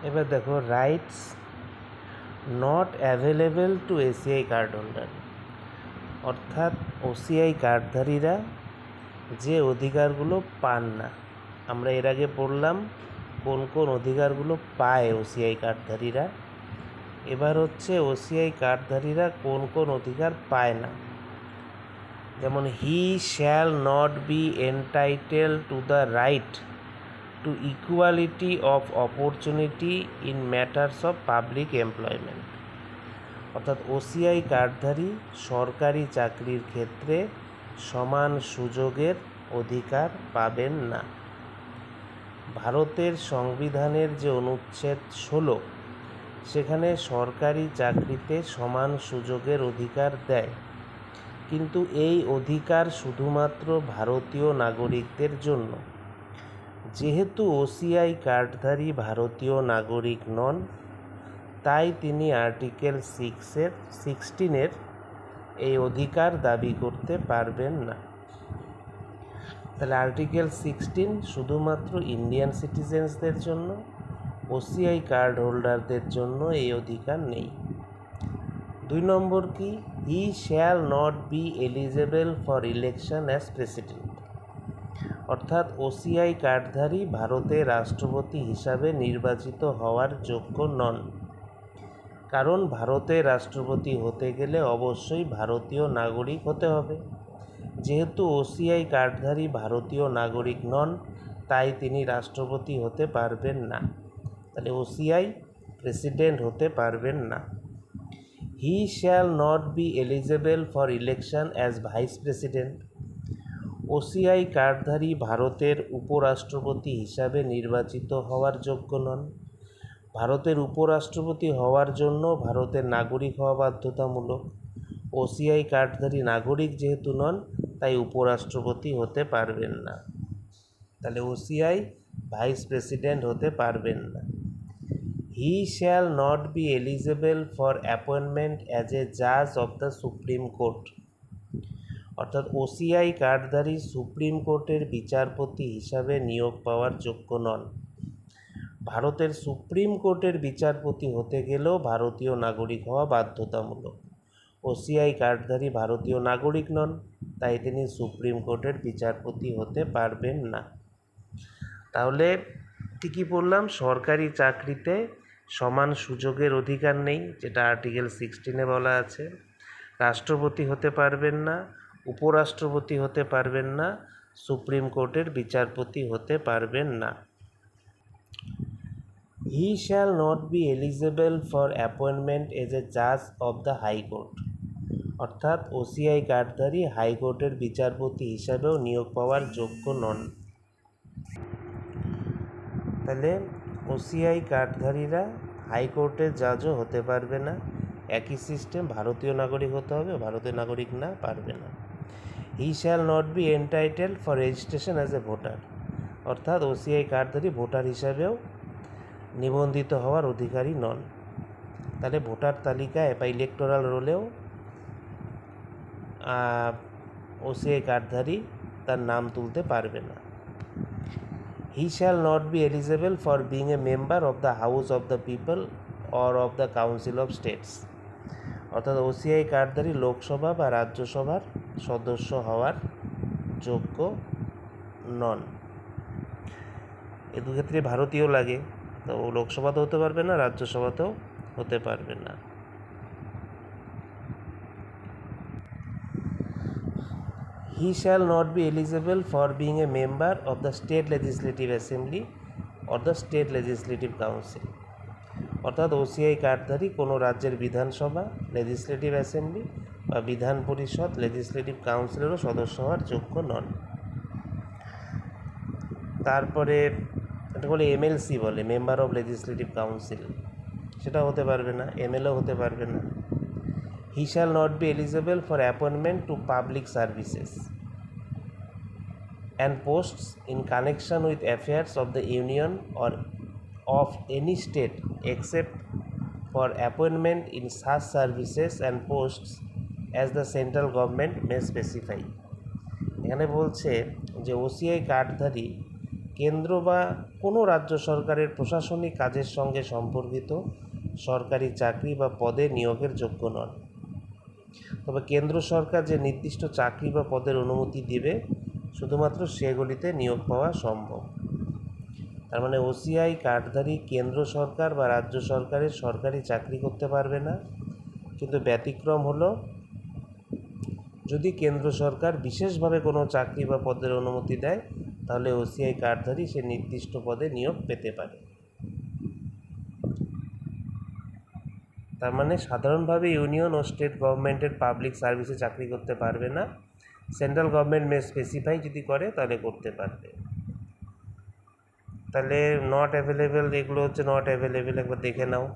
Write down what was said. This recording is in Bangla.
এবার দেখো, rights not available two ACI card holder, অর্থাৎ ওসিআই কার্ডধারীরা যে অধিকারগুলো পান না। আমরা এর আগে পড়লাম কোন কোন অধিকারগুলো পায় ওসিআই কার্ডধারীরা। এবার হচ্ছে ওসিআই কার্ডধারীরা কোন কোন অধিকার পায় না। যেমন he shall not be entitle to the right to equality of opportunity in matters of public employment, অর্থাৎ ওসিআই কার্ডধারী সরকারি চাকরির ক্ষেত্রে সমান সুযোগের অধিকার পাবেন না। ভারতের সংবিধানের যে অনুচ্ছেদ 16 সেখানে সরকারি চাকরিতে সমান সুযোগের অধিকার দেয়, কিন্তু এই অধিকার শুধুমাত্র ভারতীয় নাগরিকদের জন্য। যেহেতু ওসিআই কার্ডধারী ভারতীয় নাগরিক নন, তাই তিনি আর্টিকেল 16 এই অধিকার দাবি করতে পারবেন না। তাহলে আর্টিকেল 16 শুধুমাত্র ইন্ডিয়ান সিটিজেন্সদের জন্য, ওসিআই কার্ড হোল্ডারদের জন্য এই অধিকার নেই। 2 নম্বর কি, হি shall not be eligible for election as president, অর্থাৎ ওসিআই কার্ডধারী ভারতের রাষ্ট্রপতি হিসাবে নির্বাচিত হওয়ার যোগ্য নন। কারণ ভারতের রাষ্ট্রপতি হতে গেলে অবশ্যই ভারতীয় নাগরিক হতে হবে। যেহেতু ওসিআই কার্ডধারী ভারতীয় নাগরিক নন, তাই তিনি রাষ্ট্রপতি হতে পারবেন না। তাহলে ওসিআই প্রেসিডেন্ট হতে পারবেন না। He shall not be eligible for election as vice president, OCI কার্ডধারী ভারতের উপরাষ্ট্রপতি হিসাবে নির্বাচিত হওয়ার যোগ্য নন। ভারতের উপরাষ্ট্রপতি হওয়ার জন্য ভারতের নাগরিক হওয়া বাধ্যতামূলক। ওসিআই কার্ডধারী নাগরিক যেহেতু নন, তাই উপরাষ্ট্রপতি হতে পারবেন না। তাহলে ওসিআই ভাইস প্রেসিডেন্ট হতে পারবেন না। He shall not be eligible for appointment as a জাজ অফ দ্য সুপ্রিম কোর্ট, অর্থাৎ ওসিআই কার্ডধারী সুপ্রিম কোর্টের বিচারপতি হিসাবে নিয়োগ পাওয়ার যোগ্য নন। ভারতের সুপ্রিম কোর্টের বিচারপতি হতে গেলেও ভারতীয় নাগরিক হওয়া বাধ্যতামূলক। ওসিআই কার্ডধারী ভারতীয় নাগরিক নন, তাই তিনি সুপ্রিম কোর্টের বিচারপতি হতে পারবেন না। তাহলে ঠিকই বললাম, সরকারি চাকরিতে সমান সুযোগের অধিকার নেই, যেটা আর্টিকেল 16 বলা আছে। রাষ্ট্রপতি হতে পারবেন না, উপরাষ্ট্রপতি হতে পারবেন না, সুপ্রিম কোর্টের বিচারপতি হতে পারবেন না। He shall not be eligible for appointment as a জাজ অফ দ্য হাইকোর্ট, অর্থাৎ ওসিআই কার্ডধারী হাইকোর্টের বিচারপতি হিসাবেও নিয়োগ পাওয়ার যোগ্য নন। তাহলে ওসিআই কার্ডধারীরা হাইকোর্টের জাজও হতে পারবে না। একই সিস্টেম, ভারতীয় নাগরিক হতে হবে, ভারতীয় নাগরিক না পারবে না। He shall not be entitle for registration as a voter, অর্থাৎ ওসিআই কার্ডধারী ভোটার হিসাবেও নিবন্ধিত হওয়ার অধিকারী নন। তাহলে ভোটার তালিকায় বা ইলেকটোরাল রোলেও ওসিআই কার্ডধারী তার নাম তুলতে পারবে না। He shall not be eligible for being a member of the house of the people or of the council of states, অর্থাৎ ওসিআই কার্ডধারী লোকসভা বা রাজ্যসভার সদস্য হওয়ার যোগ্য নন। এ দুক্ষেত্রে ভারতীয় লাগে, তো লোকসভাতেও হতে পারবে না, রাজ্যসভাতেও হতে পারবে না। He shall not be eligible for being a member of the state legislative assembly or the state legislative council, অর্থাৎ ওসিআই কার্ডধারী কোনো রাজ্যের বিধানসভা লেজিসলেটিভ অ্যাসেম্বলি বা বিধান পরিষদ লেজিসলেটিভ কাউন্সিলেরও সদস্য হওয়ার যোগ্য নন। তারপরে এটা বলে এমএলসি বলে, মেম্বার অফ লেজিসলেটিভ কাউন্সিল, সেটা হতে পারবে না, এমএলও হতে পারবে না। He shall not be eligible for appointment to public services and posts in connection with affairs of the union or of any state except for appointment in such services and posts as the central government may specify। এখানে বলছে যে ওসিআই কার্ডধারী কেন্দ্র বা কোনো রাজ্য সরকারের প্রশাসনিক কাজের সঙ্গে সম্পর্কিত সরকারি চাকরি বা পদে নিয়োগের যোগ্য নন। তবে কেন্দ্র সরকার যে নির্দিষ্ট চাকরি বা পদের অনুমতি দেবে শুধুমাত্র সেগুলিতে নিয়োগ পাওয়া সম্ভব। তার মানে ওসিআই কার্ডধারী কেন্দ্র সরকার বা রাজ্য সরকারের সরকারি চাকরি করতে পারবে না, কিন্তু ব্যতিক্রম হলো যদি কেন্দ্র সরকার বিশেষভাবে কোনো চাকরি বা পদের অনুমতি দেয় তাহলে ওসিআই কার্ডধারী সে নির্দিষ্ট পদে নিয়োগ পেতে পারে। তার মানে সাধারণভাবে ইউনিয়ন ও স্টেট গভর্নমেন্টের পাবলিক সার্ভিসে চাকরি করতে পারবে না, সেন্ট্রাল গভর্নমেন্ট স্পেসিফাই যদি করে তাহলে করতে পারবে। তাহলে নট অ্যাভেলেবেল, এগুলো হচ্ছে নট অ্যাভেলেবেল, একবার দেখে নাও।